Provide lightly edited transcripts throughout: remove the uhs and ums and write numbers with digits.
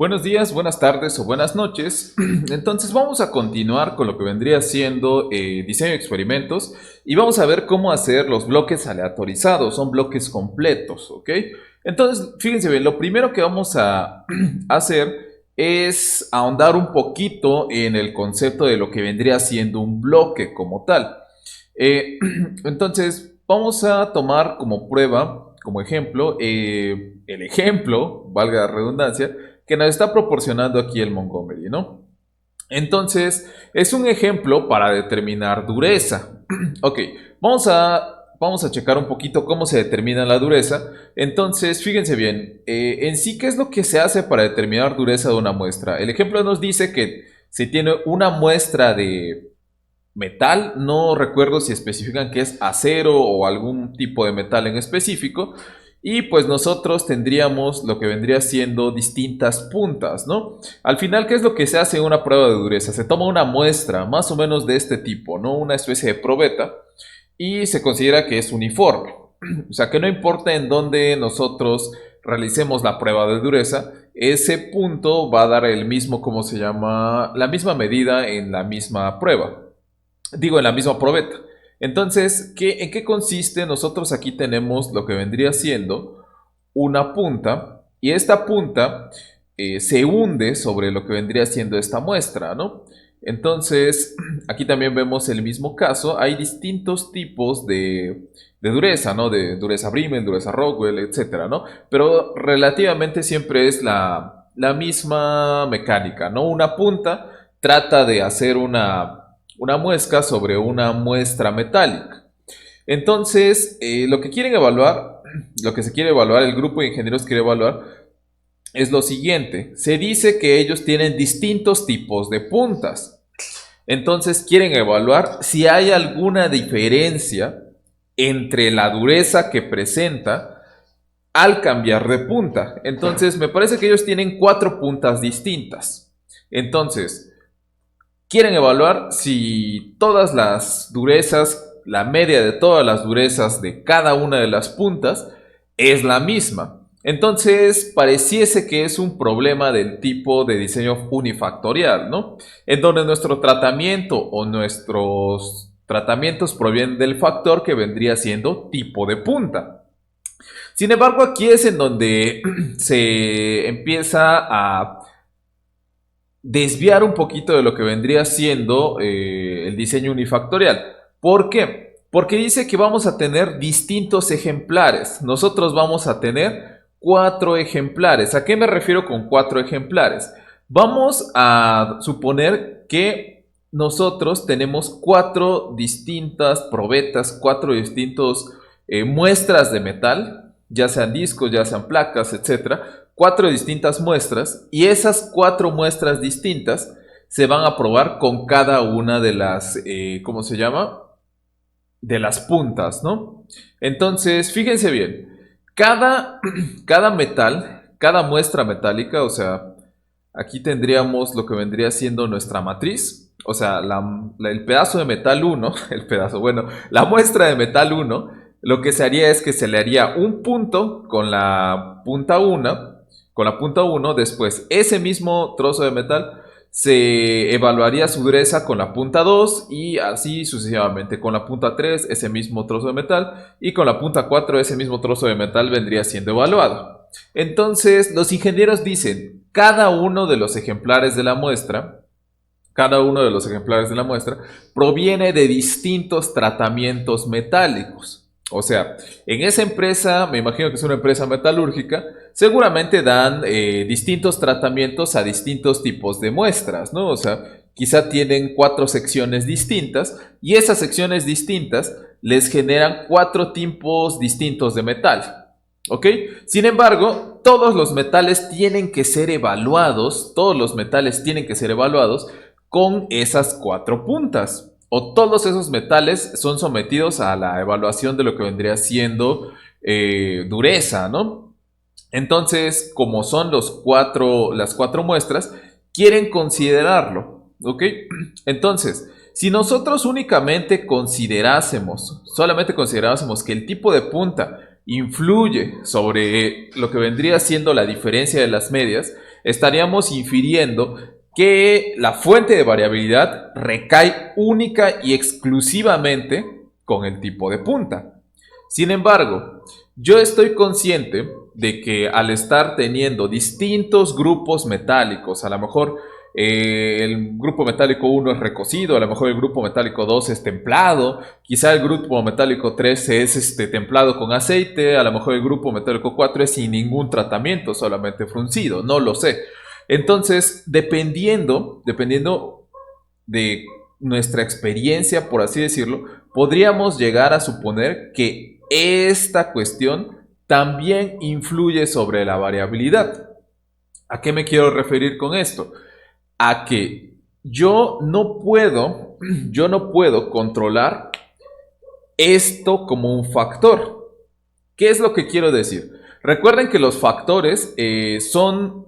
Buenos días, buenas tardes o buenas noches. Entonces vamos a continuar con lo que vendría siendo diseño de experimentos y vamos a ver cómo hacer los bloques aleatorizados, son bloques completos, ¿ok? Entonces, fíjense bien, lo primero que vamos a hacer es ahondar un poquito en el concepto de lo que vendría siendo un bloque como tal. Eh, entonces, vamos a tomar como prueba, como ejemplo, el ejemplo, valga la redundancia, que nos está proporcionando aquí el Montgomery, ¿no? Entonces, es un ejemplo para determinar dureza. Ok, vamos a checar un poquito cómo se determina la dureza. Entonces, fíjense bien, en sí, ¿qué es lo que se hace para determinar dureza de una muestra? El ejemplo nos dice que si tiene una muestra de metal, no recuerdo si especifican que es acero o algún tipo de metal en específico, y pues nosotros tendríamos lo que vendría siendo distintas puntas, ¿no? Al final, ¿qué es lo que se hace en una prueba de dureza? Se toma una muestra más o menos de este tipo, ¿no? Una especie de probeta, y se considera que es uniforme. O sea, que no importa en dónde nosotros realicemos la prueba de dureza, ese punto va a dar el mismo, ¿cómo se llama? La misma medida en la misma prueba. Digo, en la misma probeta. Entonces, ¿en qué consiste? Nosotros aquí tenemos lo que vendría siendo una punta y esta punta se hunde sobre lo que vendría siendo esta muestra, ¿no? Entonces, aquí también vemos el mismo caso. Hay distintos tipos de dureza, ¿no? De dureza Brimel, dureza Rockwell, etcétera, ¿no? Pero relativamente siempre es la misma mecánica, ¿no? Una punta trata de hacer una muesca sobre una muestra metálica. Entonces, lo que quieren evaluar, lo que se quiere evaluar, el grupo de ingenieros quiere evaluar, es lo siguiente. Se dice que ellos tienen distintos tipos de puntas. Entonces, quieren evaluar si hay alguna diferencia entre la dureza que presenta al cambiar de punta. Entonces, me parece que ellos tienen 4 puntas distintas. Entonces, quieren evaluar si todas las durezas, la media de todas las durezas de cada una de las puntas es la misma. Entonces, pareciese que es un problema del tipo de diseño unifactorial, ¿no? En donde nuestro tratamiento o nuestros tratamientos provienen del factor que vendría siendo tipo de punta. Sin embargo, aquí es en donde se empieza a desviar un poquito de lo que vendría siendo el diseño unifactorial. ¿Por qué? Porque dice que vamos a tener distintos ejemplares. Nosotros vamos a tener 4 ejemplares. ¿A qué me refiero con 4 ejemplares? Vamos a suponer que nosotros tenemos 4 distintas probetas, 4 distintos muestras de metal, ya sean discos, ya sean placas, etcétera, 4 distintas muestras y esas 4 muestras distintas se van a probar con cada una de las, ¿cómo se llama? De las puntas, ¿no? Entonces, fíjense bien, cada metal, cada muestra metálica, o sea, aquí tendríamos lo que vendría siendo nuestra matriz, o sea, el pedazo de metal 1, el pedazo, bueno, la muestra de metal 1, lo que se haría es que se le haría un punto con la punta 1, después ese mismo trozo de metal se evaluaría su dureza con la punta 2 y así sucesivamente. Con la punta 3 ese mismo trozo de metal y con la punta 4 ese mismo trozo de metal vendría siendo evaluado. Entonces los ingenieros dicen, cada uno de los ejemplares de la muestra proviene de distintos tratamientos metálicos. O sea, en esa empresa, me imagino que es una empresa metalúrgica, seguramente dan distintos tratamientos a distintos tipos de muestras, ¿no? O sea, quizá tienen 4 secciones distintas y esas secciones distintas les generan 4 tipos distintos de metal. ¿Ok? Sin embargo, todos los metales tienen que ser evaluados con esas 4 puntas. O todos esos metales son sometidos a la evaluación de lo que vendría siendo dureza, ¿no? Entonces, como son las 4 muestras, quieren considerarlo, ¿ok? Entonces, si nosotros solamente considerásemos que el tipo de punta influye sobre lo que vendría siendo la diferencia de las medias, estaríamos infiriendo que la fuente de variabilidad recae única y exclusivamente con el tipo de punta. Sin embargo, yo estoy consciente de que al estar teniendo distintos grupos metálicos, a lo mejor el grupo metálico 1 es recocido, a lo mejor el grupo metálico 2 es templado, quizá el grupo metálico 3 es templado con aceite, a lo mejor el grupo metálico 4 es sin ningún tratamiento, solamente fruncido, no lo sé. Entonces, dependiendo de nuestra experiencia, por así decirlo, podríamos llegar a suponer que esta cuestión también influye sobre la variabilidad. ¿A qué me quiero referir con esto? A que yo no puedo controlar esto como un factor. ¿Qué es lo que quiero decir? Recuerden que los factores son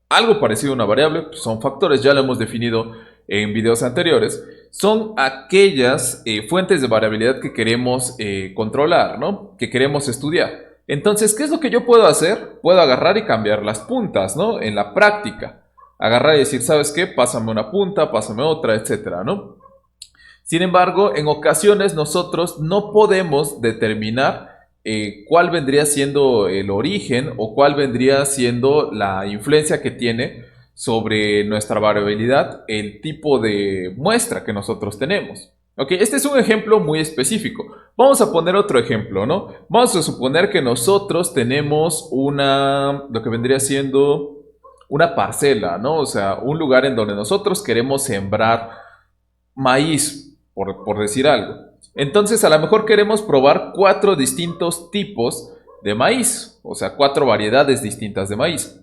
algo parecido a una variable, son factores, ya lo hemos definido en videos anteriores, son aquellas fuentes de variabilidad que queremos controlar, ¿no? Que queremos estudiar. Entonces, ¿qué es lo que yo puedo hacer? Puedo agarrar y cambiar las puntas, ¿no? En la práctica. Agarrar y decir, ¿sabes qué? Pásame una punta, pásame otra, etcétera, ¿no? Sin embargo, en ocasiones nosotros no podemos determinar cuál vendría siendo el origen o cuál vendría siendo la influencia que tiene sobre nuestra variabilidad el tipo de muestra que nosotros tenemos. Ok, este es un ejemplo muy específico. Vamos a poner otro ejemplo, ¿no? Vamos a suponer que nosotros tenemos lo que vendría siendo una parcela, ¿no? O sea, un lugar en donde nosotros queremos sembrar maíz, por decir algo. Entonces, a lo mejor queremos probar 4 distintos tipos de maíz, o sea, 4 variedades distintas de maíz.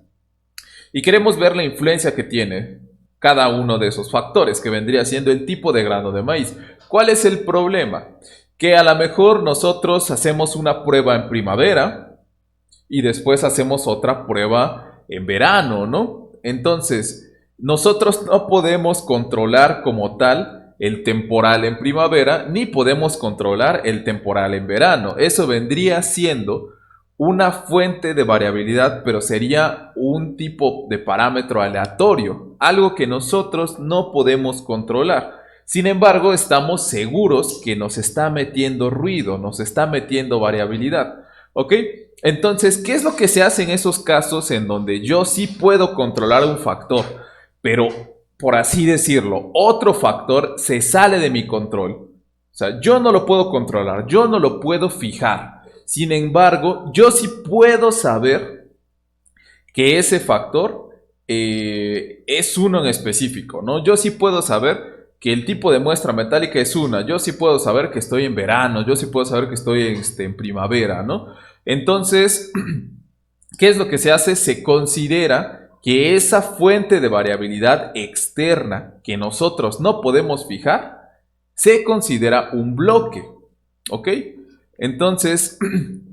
Y queremos ver la influencia que tiene cada uno de esos factores, que vendría siendo el tipo de grano de maíz. ¿Cuál es el problema? Que a lo mejor nosotros hacemos una prueba en primavera y después hacemos otra prueba en verano, ¿no? Entonces, nosotros no podemos controlar como tal el temporal en primavera, ni podemos controlar el temporal en verano. Eso vendría siendo una fuente de variabilidad, pero sería un tipo de parámetro aleatorio, algo que nosotros no podemos controlar. Sin embargo, estamos seguros que nos está metiendo ruido, nos está metiendo variabilidad. ¿Ok? Entonces, ¿qué es lo que se hace en esos casos en donde yo sí puedo controlar un factor, pero, por así decirlo, otro factor se sale de mi control? O sea, yo no lo puedo controlar, yo no lo puedo fijar. Sin embargo, yo sí puedo saber que ese factor es uno en específico, ¿no? Yo sí puedo saber que el tipo de muestra metálica es una. Yo sí puedo saber que estoy en verano, yo sí puedo saber que estoy en primavera, ¿no? Entonces, ¿qué es lo que se hace? Se considera que esa fuente de variabilidad externa que nosotros no podemos fijar, se considera un bloque, ¿ok? Entonces,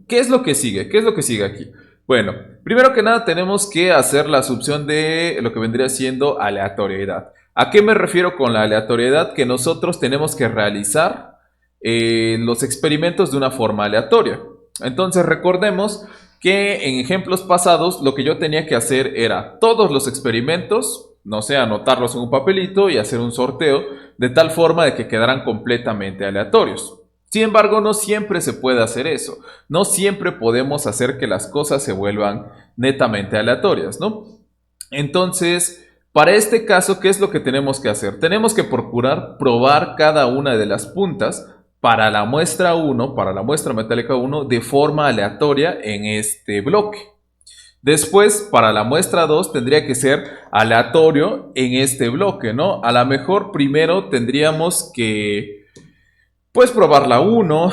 ¿qué es lo que sigue? ¿Qué es lo que sigue aquí? Bueno, primero que nada tenemos que hacer la asunción de lo que vendría siendo aleatoriedad. ¿A qué me refiero con la aleatoriedad? Que nosotros tenemos que realizar los experimentos de una forma aleatoria. Entonces recordemos que en ejemplos pasados lo que yo tenía que hacer era todos los experimentos, no sé, anotarlos en un papelito y hacer un sorteo de tal forma de que quedaran completamente aleatorios. Sin embargo, no siempre se puede hacer eso. No siempre podemos hacer que las cosas se vuelvan netamente aleatorias, ¿no? Entonces, para este caso, ¿qué es lo que tenemos que hacer? Tenemos que procurar probar cada una de las puntas para la muestra 1, para la muestra metálica 1, de forma aleatoria en este bloque. Después, para la muestra 2, tendría que ser aleatorio en este bloque, ¿no? A lo mejor primero tendríamos que, pues, probar la 1,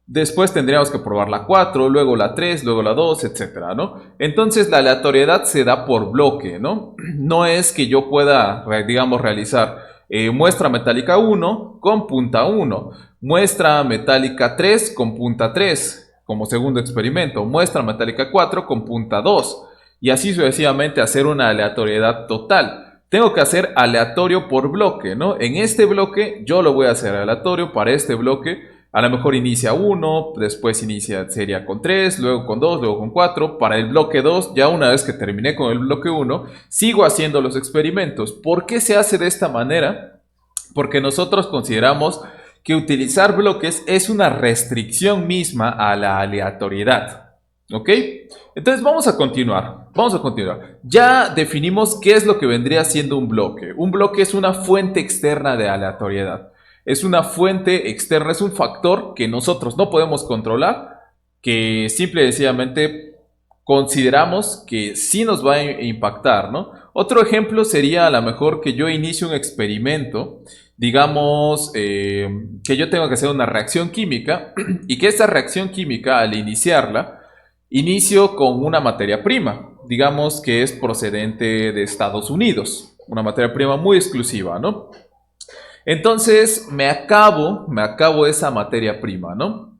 después tendríamos que probar la 4, luego la 3, luego la 2, etcétera, ¿no? Entonces, la aleatoriedad se da por bloque, ¿no? No es que yo pueda, digamos, realizar muestra metálica 1 con punta 1, muestra metálica 3 con punta 3 como segundo experimento, muestra metálica 4 con punta 2 y así sucesivamente hacer una aleatoriedad total. Tengo que hacer aleatorio por bloque, ¿no? En este bloque yo lo voy a hacer aleatorio, para este bloque A lo mejor inicia 1, después sería con 3, luego con 2, luego con 4. Para el bloque 2, ya una vez que terminé con el bloque 1, sigo haciendo los experimentos. ¿Por qué se hace de esta manera? Porque nosotros consideramos que utilizar bloques es una restricción misma a la aleatoriedad. ¿Ok? Entonces vamos a continuar. Vamos a continuar. Ya definimos qué es lo que vendría siendo un bloque. Un bloque es una fuente externa de aleatoriedad. Es una fuente externa, es un factor que nosotros no podemos controlar, que simple y sencillamente consideramos que sí nos va a impactar, ¿no? Otro ejemplo sería a lo mejor que yo inicie un experimento, digamos que yo tengo que hacer una reacción química y que esta reacción química al iniciarla, inicio con una materia prima, digamos que es procedente de Estados Unidos, una materia prima muy exclusiva, ¿no? Entonces me acabo esa materia prima, ¿no?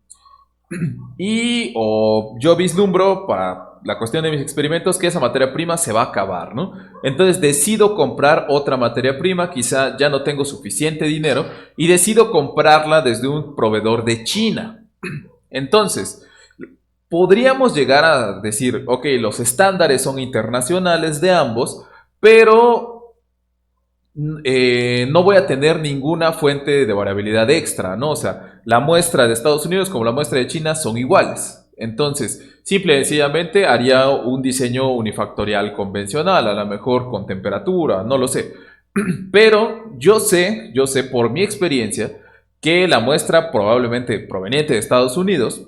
Y yo vislumbro para la cuestión de mis experimentos que esa materia prima se va a acabar, ¿no? Entonces decido comprar otra materia prima, quizá ya no tengo suficiente dinero y decido comprarla desde un proveedor de China. Entonces, podríamos llegar a decir, ok, los estándares son internacionales de ambos, pero no voy a tener ninguna fuente de variabilidad extra, ¿no? O sea, la muestra de Estados Unidos como la muestra de China son iguales. Entonces, simple y sencillamente haría un diseño unifactorial convencional, a lo mejor con temperatura, no lo sé. Pero yo sé por mi experiencia que la muestra probablemente proveniente de Estados Unidos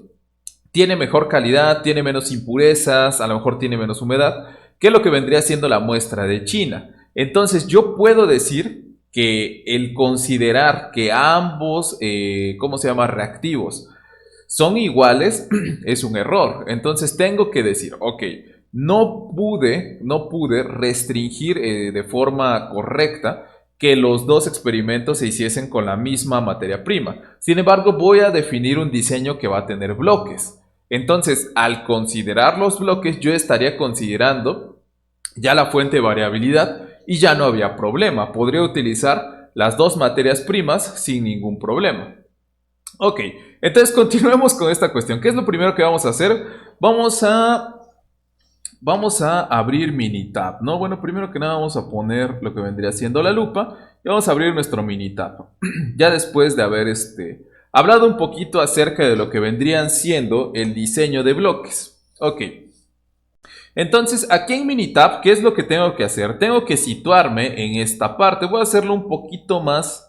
tiene mejor calidad, tiene menos impurezas, a lo mejor tiene menos humedad que lo que vendría siendo la muestra de China. Entonces yo puedo decir que el considerar que ambos, ¿cómo se llama?, reactivos son iguales es un error. Entonces tengo que decir, ok, no pude restringir de forma correcta que los dos experimentos se hiciesen con la misma materia prima. Sin embargo, voy a definir un diseño que va a tener bloques. Entonces, al considerar los bloques, yo estaría considerando ya la fuente de variabilidad y ya no había problema. Podría utilizar las dos materias primas sin ningún problema. Ok, entonces continuemos con esta cuestión. ¿Qué es lo primero que vamos a hacer? Vamos a abrir Minitab, ¿no? Bueno, primero que nada vamos a poner lo que vendría siendo la lupa y vamos a abrir nuestro Minitab. Ya después de haber hablado un poquito acerca de lo que vendrían siendo el diseño de bloques. Ok. Entonces, aquí en Minitab, ¿qué es lo que tengo que hacer? Tengo que situarme en esta parte. Voy a hacerlo un poquito más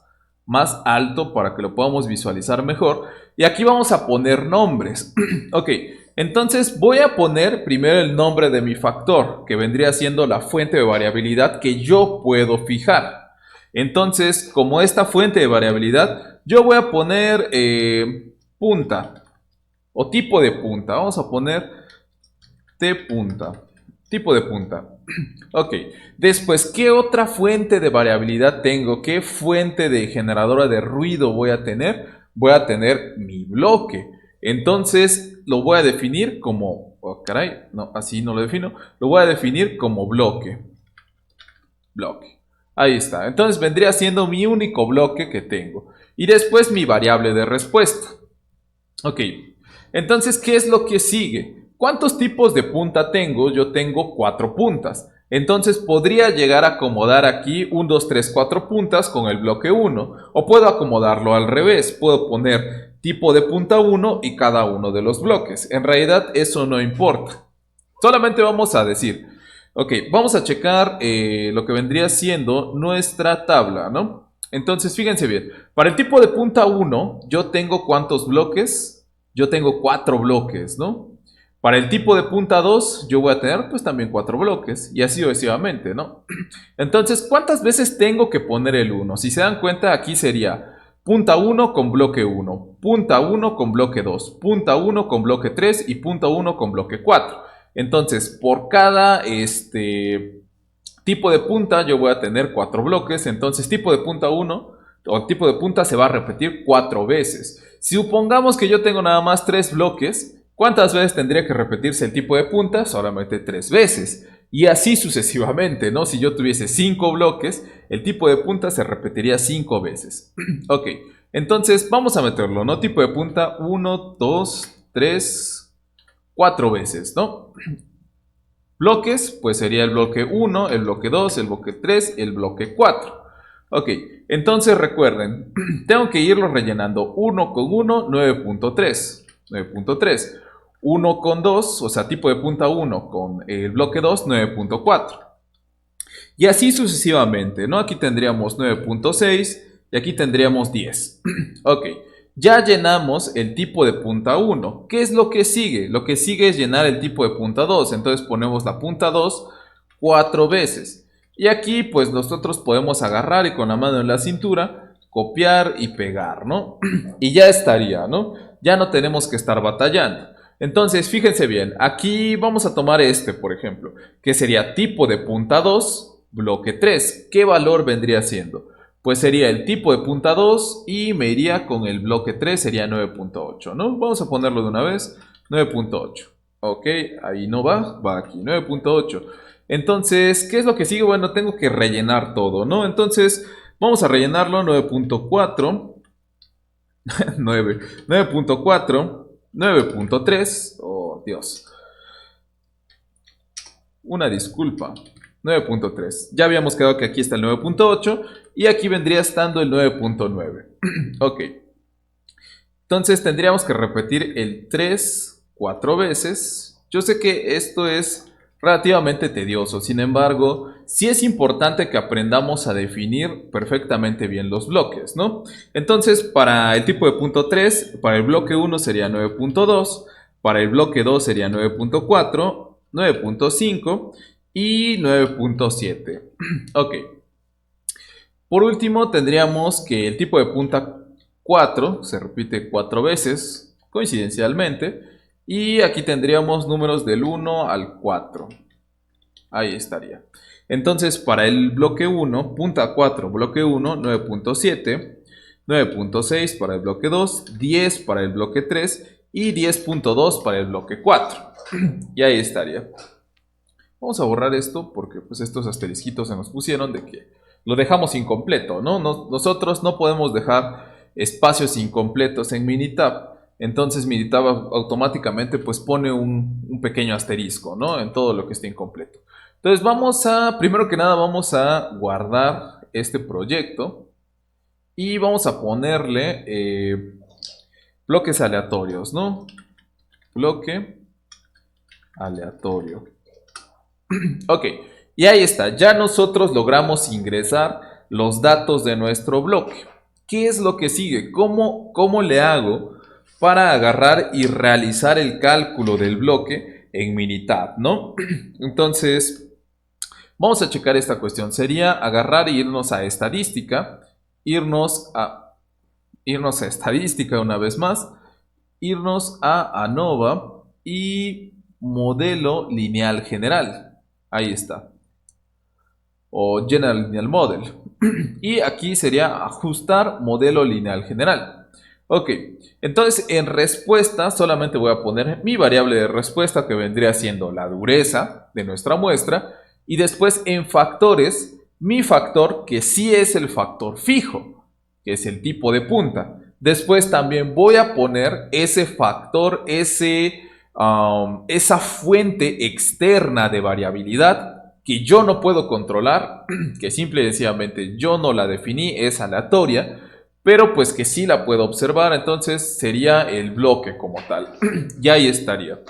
alto para que lo podamos visualizar mejor. Y aquí vamos a poner nombres. Ok, entonces voy a poner primero el nombre de mi factor, que vendría siendo la fuente de variabilidad que yo puedo fijar. Entonces, como esta fuente de variabilidad, yo voy a poner punta o tipo de punta. Vamos a poner T punta, tipo de punta. Ok, después, ¿qué otra fuente de variabilidad tengo? ¿Qué fuente de generadora de ruido voy a tener? Voy a tener mi bloque. Entonces, lo voy a definir como... Oh, caray, no, así no lo defino. Lo voy a definir como bloque. Bloque. Ahí está. Entonces, vendría siendo mi único bloque que tengo. Y después, mi variable de respuesta. Ok, entonces, ¿qué es lo que sigue? ¿Cuántos tipos de punta tengo? Yo tengo 4 puntas. Entonces podría llegar a acomodar aquí 1, 2, 3, 4 puntas con el bloque 1. O puedo acomodarlo al revés. Puedo poner tipo de punta 1 y cada uno de los bloques. En realidad eso no importa. Solamente vamos a decir, ok, vamos a checar lo que vendría siendo nuestra tabla, ¿no? Entonces fíjense bien. Para el tipo de punta 1 yo tengo ¿cuántos bloques? Yo tengo 4 bloques, ¿no? Para el tipo de punta 2, yo voy a tener pues también 4 bloques y así sucesivamente, ¿no? Entonces, ¿cuántas veces tengo que poner el 1? Si se dan cuenta, aquí sería punta 1 con bloque 1, punta 1 con bloque 2, punta 1 con bloque 3 y punta 1 con bloque 4. Entonces, por cada tipo de punta yo voy a tener 4 bloques, entonces tipo de punta 1 o tipo de punta se va a repetir 4 veces. Si supongamos que yo tengo nada más 3 bloques, ¿cuántas veces tendría que repetirse el tipo de punta? Solamente 3 veces. Y así sucesivamente, ¿no? Si yo tuviese 5 bloques, el tipo de punta se repetiría 5 veces. Ok, Entonces vamos a meterlo, ¿no? Tipo de punta 1, 2, 3, 4 veces, ¿no? Bloques, pues sería el bloque 1, el bloque 2, el bloque 3, el bloque 4. Ok, entonces recuerden, tengo que irlo rellenando 1 con 1, 9.3. 9.3. 1 con 2, o sea, tipo de punta 1 con el bloque 2, 9.4. Y así sucesivamente, ¿no? Aquí tendríamos 9.6 y aquí tendríamos 10. Ok, ya llenamos el tipo de punta 1. ¿Qué es lo que sigue? Lo que sigue es llenar el tipo de punta 2. Entonces ponemos la punta 2 4 veces. Y aquí pues nosotros podemos agarrar y con la mano en la cintura copiar y pegar, ¿no? Y ya estaría, ¿no? Ya no tenemos que estar batallando. Entonces, fíjense bien, aquí vamos a tomar este, por ejemplo, que sería tipo de punta 2, bloque 3. ¿Qué valor vendría siendo? Pues sería el tipo de punta 2 y me iría con el bloque 3, sería 9.8, ¿no? Vamos a ponerlo de una vez, 9.8. Ok, ahí no va aquí, 9.8. Entonces, ¿qué es lo que sigue? Bueno, tengo que rellenar todo, ¿no? Entonces, vamos a rellenarlo 9.4, 9.4, 9.3, oh Dios, una disculpa, 9.3. Ya habíamos quedado que aquí está el 9.8 y aquí vendría estando el 9.9. Ok, entonces tendríamos que repetir el 3 4 veces. Yo sé que esto es relativamente tedioso, sin embargo, sí es importante que aprendamos a definir perfectamente bien los bloques, ¿no? Entonces, para el tipo de punto 3, para el bloque 1 sería 9.2, para el bloque 2 sería 9.4, 9.5 y 9.7. Ok. Por último, tendríamos que el tipo de punta 4 se repite 4 veces, coincidencialmente, y aquí tendríamos números del 1 al 4. Ahí estaría. Entonces, para el bloque 1, punta 4, bloque 1, 9.7, 9.6 para el bloque 2, 10 para el bloque 3 y 10.2 para el bloque 4. Y ahí estaría. Vamos a borrar esto porque pues, estos asterisquitos se nos pusieron de que lo dejamos incompleto, ¿no? Nosotros no podemos dejar espacios incompletos en Minitab. Entonces Minitab automáticamente pues pone un pequeño asterisco, ¿no? En todo lo que esté incompleto. Entonces primero que nada vamos a guardar este proyecto y vamos a ponerle bloques aleatorios, ¿no? Bloque aleatorio. Ok, y ahí está, ya nosotros logramos ingresar los datos de nuestro bloque. ¿Qué es lo que sigue? ¿Cómo le hago para agarrar y realizar el cálculo del bloque en Minitab, ¿no? Entonces, vamos a checar esta cuestión. Sería agarrar e irnos a estadística, irnos a estadística una vez más, irnos a ANOVA y modelo lineal general. Ahí está. O General Lineal Model. Y aquí sería ajustar modelo lineal general. Ok, entonces en respuesta solamente voy a poner mi variable de respuesta que vendría siendo la dureza de nuestra muestra. Y después en factores, mi factor que sí es el factor fijo, que es el tipo de punta. Después también voy a poner ese factor, esa fuente externa de variabilidad que yo no puedo controlar, que simple y sencillamente yo no la definí, es aleatoria, pero pues que sí la puedo observar, entonces sería el bloque como tal. Y ahí estaría.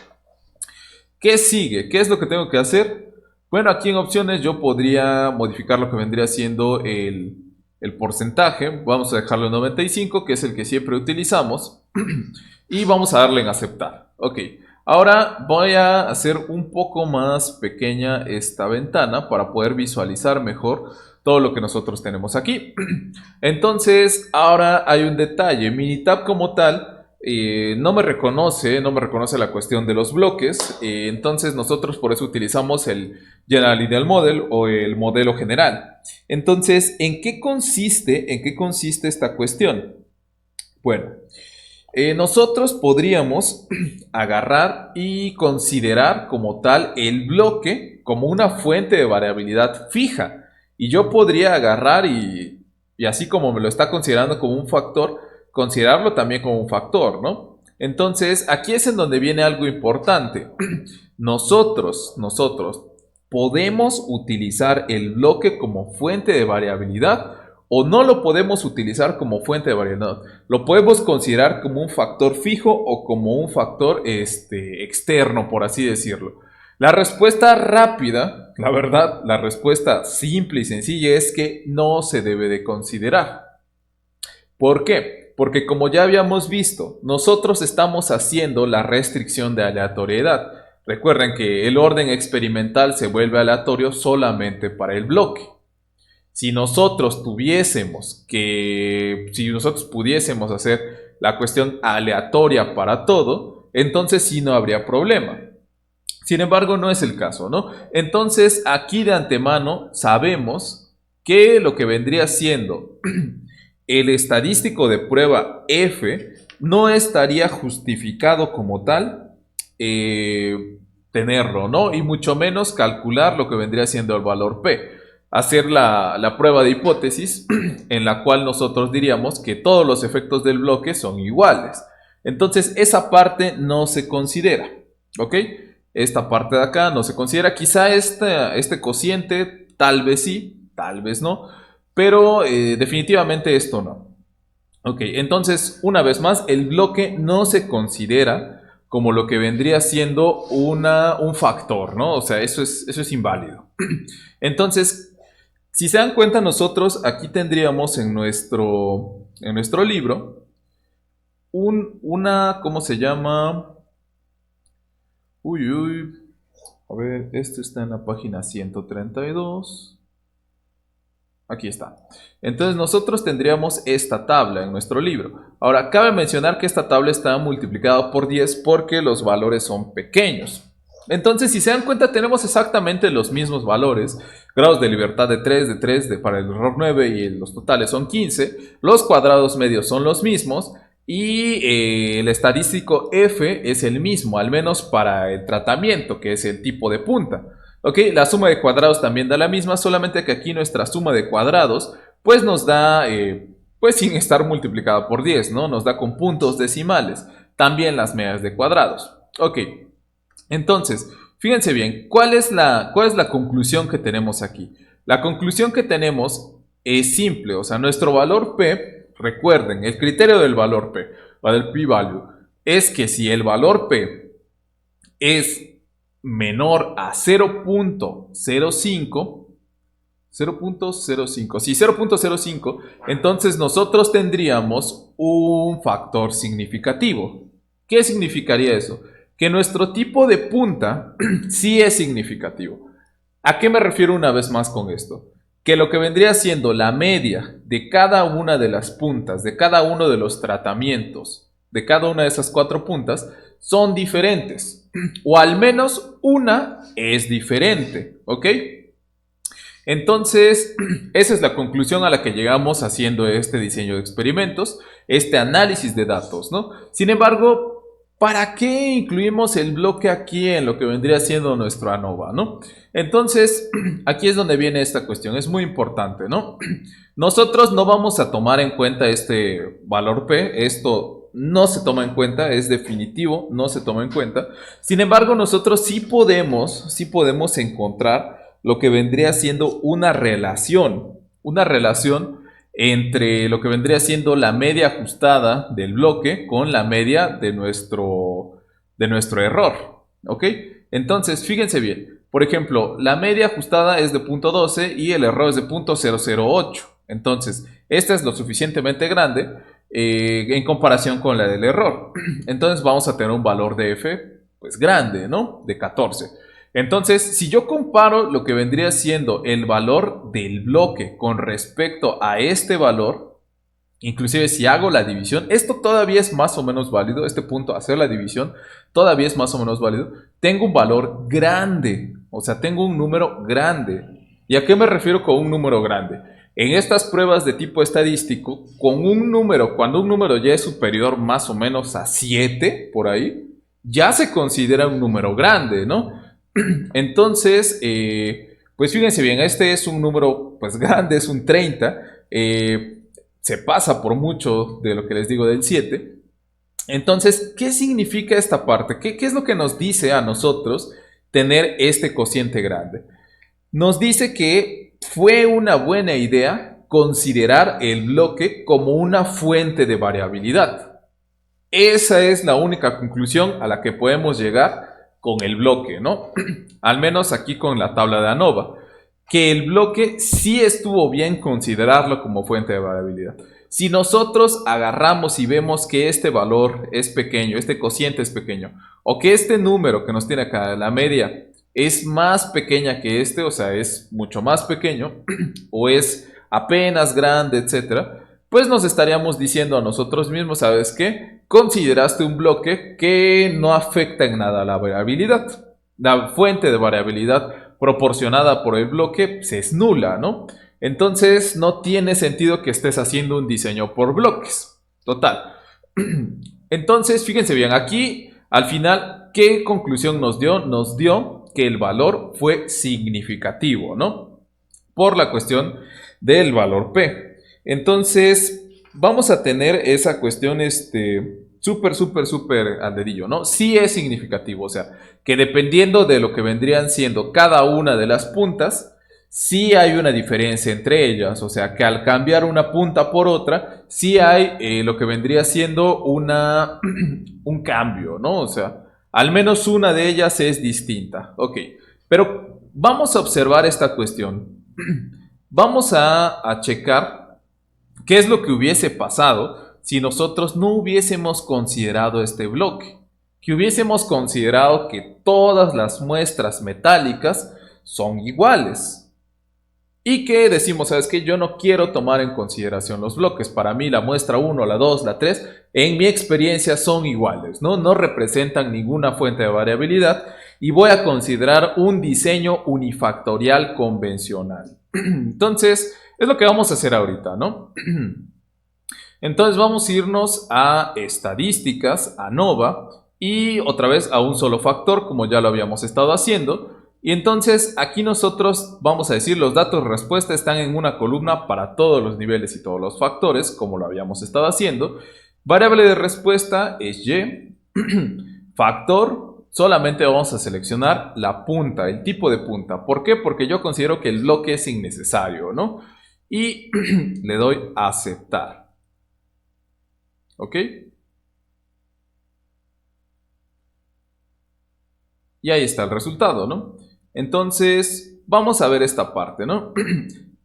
¿Qué sigue? ¿Qué es lo que tengo que hacer? Bueno, aquí en opciones yo podría modificar lo que vendría siendo el porcentaje. Vamos a dejarlo en 95, que es el que siempre utilizamos. Y vamos a darle en aceptar. Ok. Ahora voy a hacer un poco más pequeña esta ventana para poder visualizar mejor todo lo que nosotros tenemos aquí. Entonces, ahora hay un detalle. Minitab como tal no me reconoce la cuestión de los bloques. Entonces, nosotros por eso utilizamos el General Lineal Model o el modelo general. Entonces, ¿en qué consiste esta cuestión? Bueno, nosotros podríamos agarrar y considerar como tal el bloque como una fuente de variabilidad fija. Y yo podría agarrar y así como me lo está considerando como un factor, considerarlo también como un factor, ¿no? Entonces, aquí es en donde viene algo importante. Nosotros podemos utilizar el bloque como fuente de variabilidad o no lo podemos utilizar como fuente de variabilidad. Lo podemos considerar como un factor fijo o como un factor externo, por así decirlo. La respuesta rápida, la verdad, la respuesta simple y sencilla es que no se debe de considerar. ¿Por qué? Porque como ya habíamos visto, nosotros estamos haciendo la restricción de aleatoriedad. Recuerden que el orden experimental se vuelve aleatorio solamente para el bloque. Si nosotros pudiésemos hacer la cuestión aleatoria para todo, entonces sí no habría problema. Sin embargo, no es el caso, ¿no? Entonces, aquí de antemano sabemos que lo que vendría siendo el estadístico de prueba F no estaría justificado como tal tenerlo, ¿no? Y mucho menos calcular lo que vendría siendo el valor P. Hacer la prueba de hipótesis en la cual nosotros diríamos que todos los efectos del bloque son iguales. Entonces, esa parte no se considera, ¿ok? Esta parte de acá no se considera. Quizá este cociente tal vez sí, tal vez no, pero definitivamente esto no. Ok, entonces una vez más, el bloque no se considera como lo que vendría siendo un factor, ¿no? O sea, eso es inválido. Entonces, si se dan cuenta, nosotros aquí tendríamos en nuestro libro ¿cómo se llama? Uy. A ver, esto está en la página 132. Aquí está. Entonces nosotros tendríamos esta tabla en nuestro libro. Ahora, cabe mencionar que esta tabla está multiplicada por 10 porque los valores son pequeños. Entonces, si se dan cuenta, tenemos exactamente los mismos valores. Grados de libertad de 3, para el error 9 y los totales son 15. Los cuadrados medios son los mismos. Y el estadístico F es el mismo, al menos para el tratamiento, que es el tipo de punta. Ok, la suma de cuadrados también da la misma, solamente que aquí nuestra suma de cuadrados pues nos da, pues sin estar multiplicada por 10, ¿no? Nos da con puntos decimales. También las medias de cuadrados. Ok, entonces, fíjense bien, ¿cuál es la conclusión que tenemos aquí? La conclusión que tenemos es simple, o sea, nuestro valor P, recuerden, el criterio del valor P, o del p-value, es que si el valor P es menor a 0.05, sí, 0.05, entonces nosotros tendríamos un factor significativo. ¿Qué significaría eso? Que nuestro tipo de punta sí es significativo. ¿A qué me refiero una vez más con esto? Que lo que vendría siendo la media de cada una de las puntas, de cada uno de los tratamientos, de cada una de esas 4 puntas, son diferentes. O al menos una es diferente, ¿ok? Entonces, esa es la conclusión a la que llegamos haciendo este diseño de experimentos, este análisis de datos, ¿no? Sin embargo, ¿para qué incluimos el bloque aquí en lo que vendría siendo nuestro ANOVA, ¿no? Entonces, aquí es donde viene esta cuestión, es muy importante, ¿no? Nosotros no vamos a tomar en cuenta este valor P, esto no se toma en cuenta, es definitivo, no se toma en cuenta. Sin embargo, nosotros sí podemos encontrar lo que vendría siendo una relación entre lo que vendría siendo la media ajustada del bloque con la media de nuestro error, ¿ok? Entonces, fíjense bien, por ejemplo, la media ajustada es de 0.12 y el error es de 0.008. Entonces, esta es lo suficientemente grande en comparación con la del error. Entonces vamos a tener un valor de F pues grande, ¿no? De 14. Entonces, si yo comparo lo que vendría siendo el valor del bloque con respecto a este valor, inclusive si hago la división, esto todavía es más o menos válido, este punto, hacer la división, todavía es más o menos válido, tengo un valor grande, o sea, tengo un número grande. ¿Y a qué me refiero con un número grande? En estas pruebas de tipo estadístico, con un número, cuando un número ya es superior más o menos a 7, por ahí, ya se considera un número grande, ¿no? Entonces, pues fíjense bien, este es un número pues grande, es un 30. se pasa por mucho de lo que les digo del 7. Entonces, ¿qué significa esta parte? ¿Qué es lo que nos dice a nosotros tener este cociente grande? Nos dice que fue una buena idea considerar el bloque como una fuente de variabilidad. Esa es la única conclusión a la que podemos llegar con el bloque, ¿no? Al menos aquí con la tabla de ANOVA, que el bloque sí estuvo bien considerarlo como fuente de variabilidad. Si nosotros agarramos y vemos que este valor es pequeño, este cociente es pequeño, o que este número que nos tiene acá, la media, es más pequeña que este, o sea, es mucho más pequeño, o es apenas grande, etcétera, pues nos estaríamos diciendo a nosotros mismos, ¿sabes qué? Consideraste un bloque que no afecta en nada a la variabilidad. La fuente de variabilidad proporcionada por el bloque pues, es nula, ¿no? Entonces no tiene sentido que estés haciendo un diseño por bloques. Total. Entonces, fíjense bien, aquí al final, ¿qué conclusión nos dio? Nos dio que el valor fue significativo, ¿no? Por la cuestión del valor P. Entonces, vamos a tener esa cuestión, súper al dedillo, ¿no? Sí es significativo, o sea, que dependiendo de lo que vendrían siendo cada una de las puntas, sí hay una diferencia entre ellas, o sea, que al cambiar una punta por otra, sí hay lo que vendría siendo un cambio, ¿no? O sea, al menos una de ellas es distinta, ok, pero vamos a observar esta cuestión. Vamos a checar qué es lo que hubiese pasado si nosotros no hubiésemos considerado este bloque, que hubiésemos considerado que todas las muestras metálicas son iguales y que decimos, ¿sabes qué? Yo no quiero tomar en consideración los bloques. Para mí la muestra 1, la 2, la 3, en mi experiencia son iguales, ¿no? No representan ninguna fuente de variabilidad y voy a considerar un diseño unifactorial convencional. Entonces, es lo que vamos a hacer ahorita, ¿no? Entonces vamos a irnos a estadísticas, a ANOVA y otra vez a un solo factor como ya lo habíamos estado haciendo. Y entonces aquí nosotros vamos a decir los datos de respuesta están en una columna para todos los niveles y todos los factores como lo habíamos estado haciendo. Variable de respuesta es Y. Factor, solamente vamos a seleccionar la punta, el tipo de punta. ¿Por qué? Porque yo considero que el bloque es innecesario, ¿no? Y le doy a aceptar. ¿Ok? Y ahí está el resultado, ¿no? Entonces, vamos a ver esta parte, ¿no?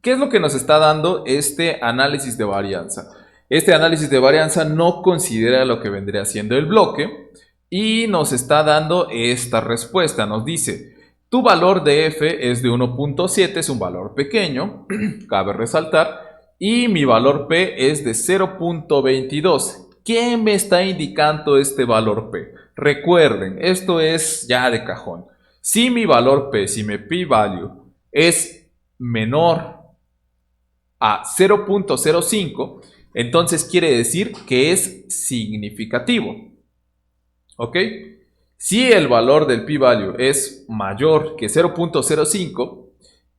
¿Qué es lo que nos está dando este análisis de varianza? Este análisis de varianza no considera lo que vendría siendo el bloque y nos está dando esta respuesta. Nos dice, tu valor de F es de 1.7, es un valor pequeño, cabe resaltar, y mi valor P es de 0.22. ¿Qué me está indicando este valor P? Recuerden, esto es ya de cajón. Si mi valor P, si mi p-value es menor a 0.05, entonces quiere decir que es significativo. ¿Ok? Si el valor del p-value es mayor que 0.05,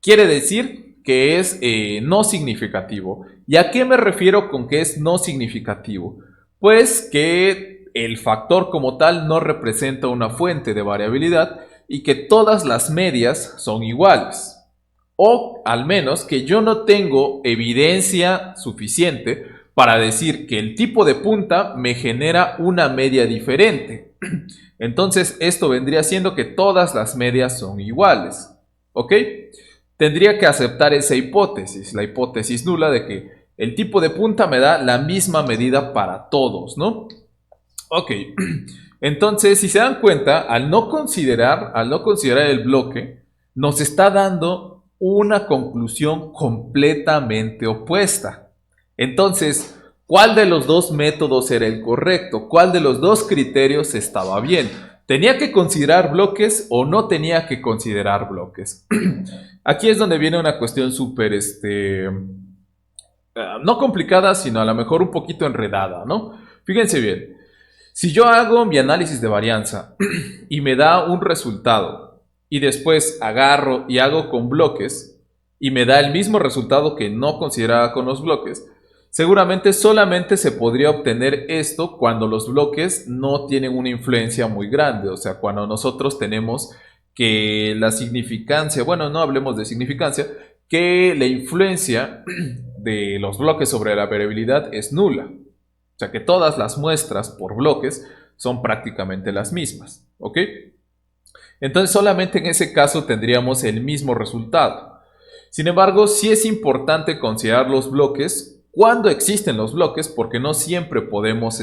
quiere decir que es no significativo. ¿Y a qué me refiero con que es no significativo? Pues que el factor como tal no representa una fuente de variabilidad y que todas las medias son iguales. O al menos que yo no tengo evidencia suficiente para decir que el tipo de punta me genera una media diferente. Entonces esto vendría siendo que todas las medias son iguales. ¿Ok? Tendría que aceptar esa hipótesis, la hipótesis nula de que el tipo de punta me da la misma medida para todos, ¿no? Ok, entonces si se dan cuenta, al no considerar el bloque, nos está dando una conclusión completamente opuesta. Entonces, ¿cuál de los dos métodos era el correcto? ¿Cuál de los dos criterios estaba bien? ¿Tenía que considerar bloques o no tenía que considerar bloques? Aquí es donde viene una cuestión súper, no complicada, sino a lo mejor un poquito enredada, ¿no? Fíjense bien, si yo hago mi análisis de varianza y me da un resultado y después agarro y hago con bloques y me da el mismo resultado que no consideraba con los bloques, Seguramente solamente se podría obtener esto cuando los bloques no tienen una influencia muy grande, o sea, cuando nosotros tenemos que la significancia, bueno, no hablemos de significancia, que la influencia de los bloques sobre la variabilidad es nula. O sea, que todas las muestras por bloques son prácticamente las mismas, ¿ok? Entonces solamente en ese caso tendríamos el mismo resultado. Sin embargo, sí es importante considerar los bloques cuando existen los bloques, porque no siempre podemos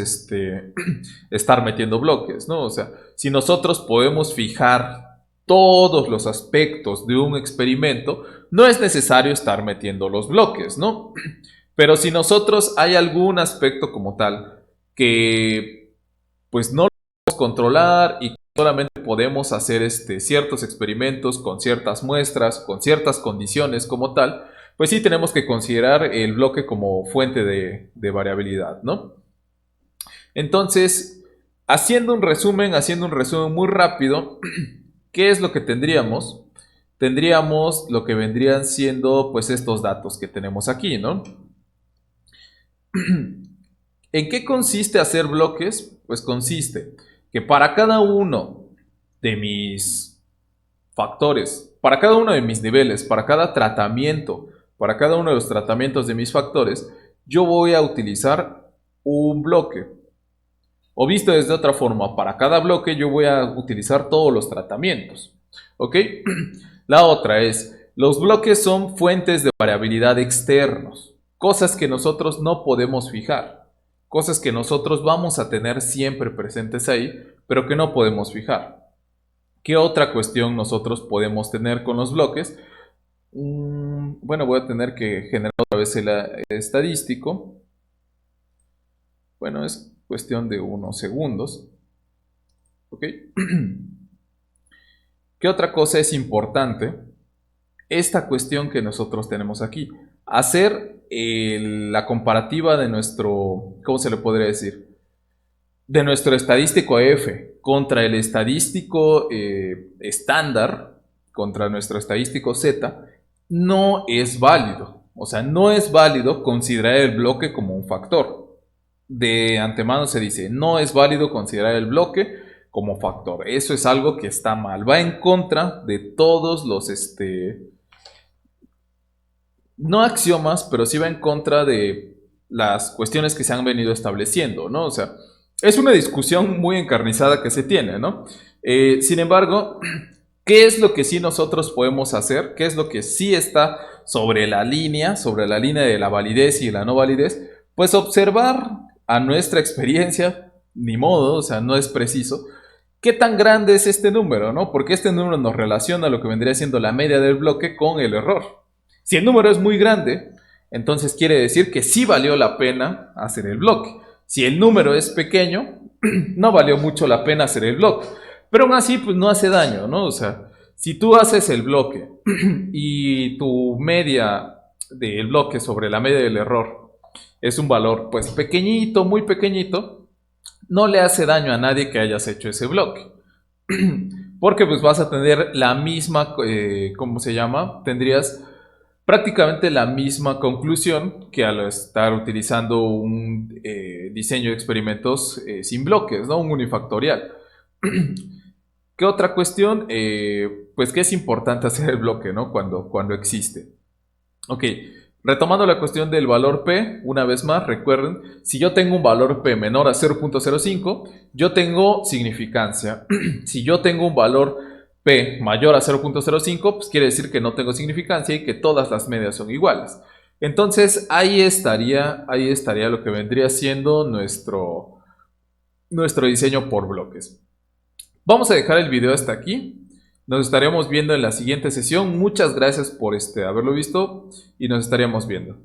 estar metiendo bloques, ¿no? O sea, si nosotros podemos fijar todos los aspectos de un experimento, no es necesario estar metiendo los bloques, ¿no? Pero si nosotros hay algún aspecto como tal que pues no lo podemos controlar y solamente podemos hacer ciertos experimentos con ciertas muestras, con ciertas condiciones como tal, pues sí tenemos que considerar el bloque como fuente de variabilidad, ¿no? Entonces, haciendo un resumen muy rápido, ¿qué es lo que tendríamos? Tendríamos lo que vendrían siendo pues estos datos que tenemos aquí, ¿no? ¿En qué consiste hacer bloques? Pues consiste que para cada uno de mis factores, para cada uno de mis niveles, para cada tratamiento, para cada uno de los tratamientos de mis factores, yo voy a utilizar un bloque. O visto desde otra forma, para cada bloque yo voy a utilizar todos los tratamientos. ¿Ok? La otra es, los bloques son fuentes de variabilidad externos, cosas que nosotros no podemos fijar, cosas que nosotros vamos a tener siempre presentes ahí, pero que no podemos fijar. ¿Qué otra cuestión nosotros podemos tener con los bloques? Bueno, voy a tener que generar otra vez el estadístico. Bueno, es cuestión de unos segundos. ¿Ok? ¿Qué otra cosa es importante? Esta cuestión que nosotros tenemos aquí. Hacer la comparativa de nuestro, ¿cómo se le podría decir? De nuestro estadístico F contra el estadístico estándar, contra nuestro estadístico Z, no es válido. O sea, no es válido considerar el bloque como un factor. De antemano se dice, no es válido considerar el bloque como factor. Eso es algo que está mal. Va en contra de todos los, no axiomas, pero sí va en contra de las cuestiones que se han venido estableciendo, ¿no? O sea, es una discusión muy encarnizada que se tiene, ¿no? Sin embargo, ¿qué es lo que sí nosotros podemos hacer? ¿Qué es lo que sí está sobre la línea de la validez y la no validez? Pues observar a nuestra experiencia, ni modo, o sea, no es preciso, qué tan grande es este número, ¿no? Porque este número nos relaciona lo que vendría siendo la media del bloque con el error. Si el número es muy grande, entonces quiere decir que sí valió la pena hacer el bloque. Si el número es pequeño, no valió mucho la pena hacer el bloque. Pero aún así, pues no hace daño, ¿no? O sea, si tú haces el bloque y tu media del bloque sobre la media del error es un valor, pues pequeñito, muy pequeñito, no le hace daño a nadie que hayas hecho ese bloque. Porque pues vas a tener la misma, ¿cómo se llama? Tendrías prácticamente la misma conclusión que al estar utilizando un diseño de experimentos sin bloques, ¿no? Un unifactorial. ¿Qué otra cuestión? Pues que es importante hacer el bloque, ¿no? Cuando existe. Ok, retomando la cuestión del valor P, una vez más, recuerden, si yo tengo un valor P menor a 0.05, yo tengo significancia. Si yo tengo un valor P mayor a 0.05, pues quiere decir que no tengo significancia y que todas las medias son iguales. Entonces ahí estaría lo que vendría siendo nuestro diseño por bloques. Vamos a dejar el video hasta aquí. Nos estaremos viendo en la siguiente sesión. Muchas gracias por haberlo visto y nos estaríamos viendo.